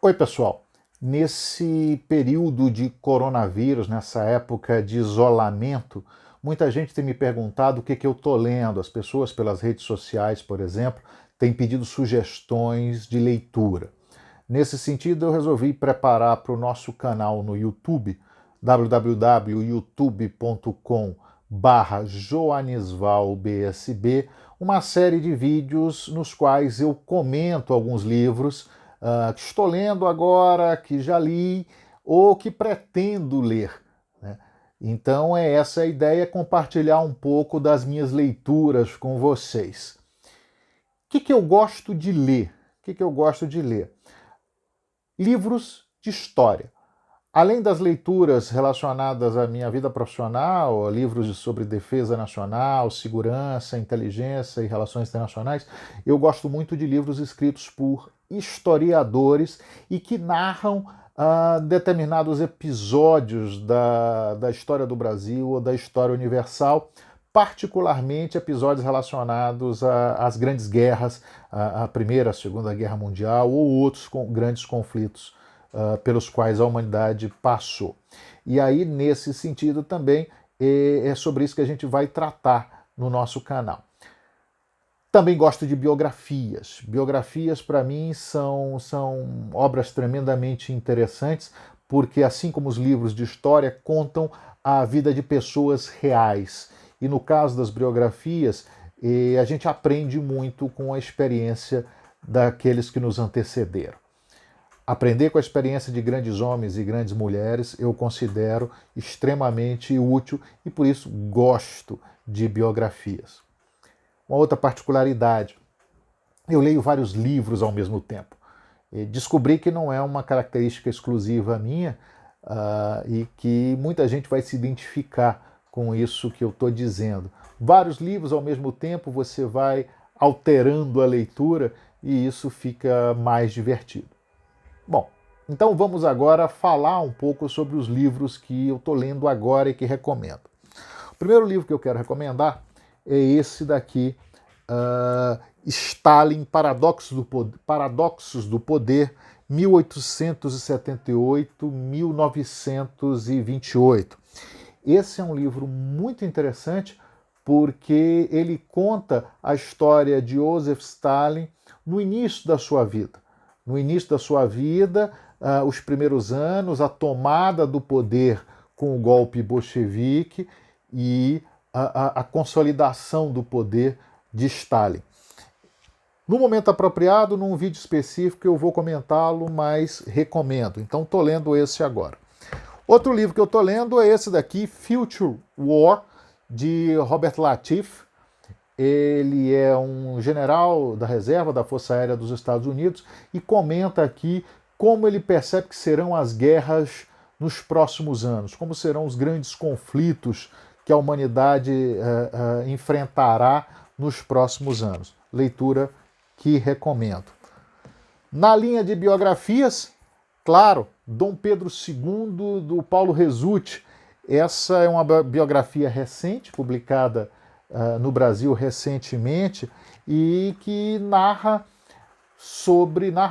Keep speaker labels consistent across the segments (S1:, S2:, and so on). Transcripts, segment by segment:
S1: Oi, pessoal. Nesse período de coronavírus, nessa época de isolamento, muita gente tem me perguntado o que eu estou lendo. As pessoas, pelas redes sociais, por exemplo, têm pedido sugestões de leitura. Nesse sentido, eu resolvi preparar para o nosso canal no YouTube, www.youtube.com/joanisvalbsb, uma série de vídeos nos quais eu comento alguns livros que estou lendo agora, que já li ou que pretendo ler, né? Então é essa a ideia, compartilhar um pouco das minhas leituras com vocês. O que eu gosto de ler? O que eu gosto de ler? Livros de história. Além das leituras relacionadas à minha vida profissional, livros sobre defesa nacional, segurança, inteligência e relações internacionais, eu gosto muito de livros escritos por historiadores e que narram determinados episódios da história do Brasil ou da história universal, particularmente episódios relacionados às grandes guerras, a Primeira, a Segunda Guerra Mundial ou outros grandes conflitos pelos quais a humanidade passou. E aí, nesse sentido também, é sobre isso que a gente vai tratar no nosso canal. Também gosto de biografias. Biografias, para mim, são obras tremendamente interessantes, porque, assim como os livros de história, contam a vida de pessoas reais. E no caso das biografias, a gente aprende muito com a experiência daqueles que nos antecederam. Aprender com a experiência de grandes homens e grandes mulheres eu considero extremamente útil e por isso gosto de biografias. Uma outra particularidade, eu leio vários livros ao mesmo tempo. E descobri que não é uma característica exclusiva minha e que muita gente vai se identificar com isso que eu estou dizendo. Vários livros ao mesmo tempo, você vai alterando a leitura e isso fica mais divertido. Bom, então vamos agora falar um pouco sobre os livros que eu estou lendo agora e que recomendo. O primeiro livro que eu quero recomendar é esse daqui, Stalin, Paradoxos do Poder, 1878-1928. Esse é um livro muito interessante porque ele conta a história de Joseph Stalin no início da sua vida. No início da sua vida, os primeiros anos, a tomada do poder com o golpe bolchevique e a consolidação do poder de Stalin. No momento apropriado, num vídeo específico, eu vou comentá-lo, mas recomendo. Então, estou lendo esse agora. Outro livro que eu estou lendo é esse daqui, Future War, de Robert Latif. Ele é um general da reserva da Força Aérea dos Estados Unidos e comenta aqui como ele percebe que serão as guerras nos próximos anos, como serão os grandes conflitos que a humanidade enfrentará nos próximos anos. Leitura que recomendo. Na linha de biografias, claro, Dom Pedro II, do Paulo Resutti. Essa é uma biografia recente, publicada no Brasil recentemente, e que narra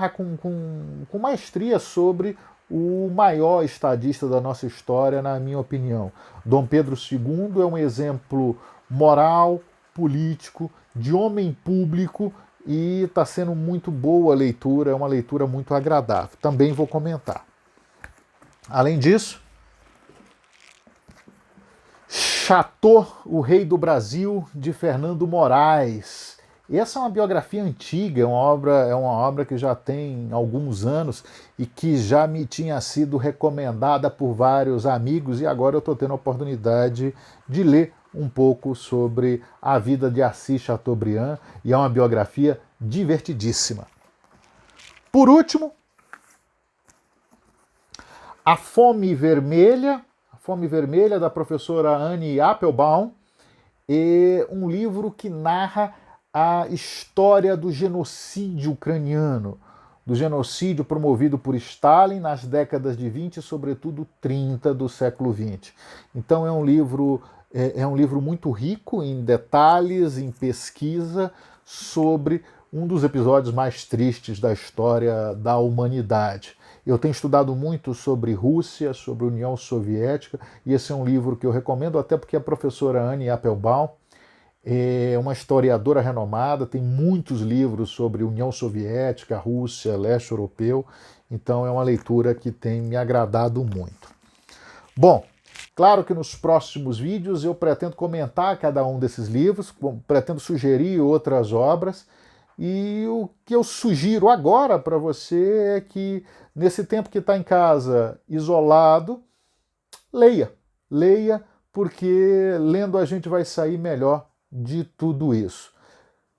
S1: com maestria sobre o maior estadista da nossa história, na minha opinião. Dom Pedro II é um exemplo moral, político, de homem público, e está sendo muito boa a leitura, é uma leitura muito agradável. Também vou comentar. Além disso, Chateau, o Rei do Brasil, de Fernando Moraes. Essa é uma biografia antiga, é uma obra que já tem alguns anos e que já me tinha sido recomendada por vários amigos, e agora eu estou tendo a oportunidade de ler um pouco sobre a vida de Assis Chateaubriand, e é uma biografia divertidíssima. Por último, A Fome Vermelha, da professora Annie Applebaum, é um livro que narra a história do genocídio ucraniano, do genocídio promovido por Stalin nas décadas de 20 e, sobretudo, 30 do século XX. Então é um livro muito rico em detalhes, em pesquisa sobre um dos episódios mais tristes da história da humanidade. Eu tenho estudado muito sobre Rússia, sobre União Soviética, e esse é um livro que eu recomendo até porque a professora Anne Applebaum é uma historiadora renomada, tem muitos livros sobre União Soviética, Rússia, leste europeu, então é uma leitura que tem me agradado muito. Bom, claro que nos próximos vídeos eu pretendo comentar cada um desses livros, pretendo sugerir outras obras, e o que eu sugiro agora para você é que, nesse tempo que está em casa isolado, leia. Leia, porque lendo a gente vai sair melhor de tudo isso.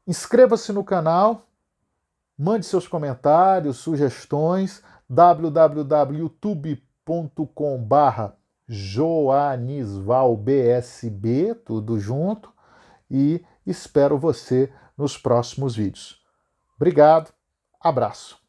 S1: Inscreva-se no canal, mande seus comentários, sugestões, www.youtube.com/joanisvalbsb, tudo junto, e espero você nos próximos vídeos. Obrigado, abraço.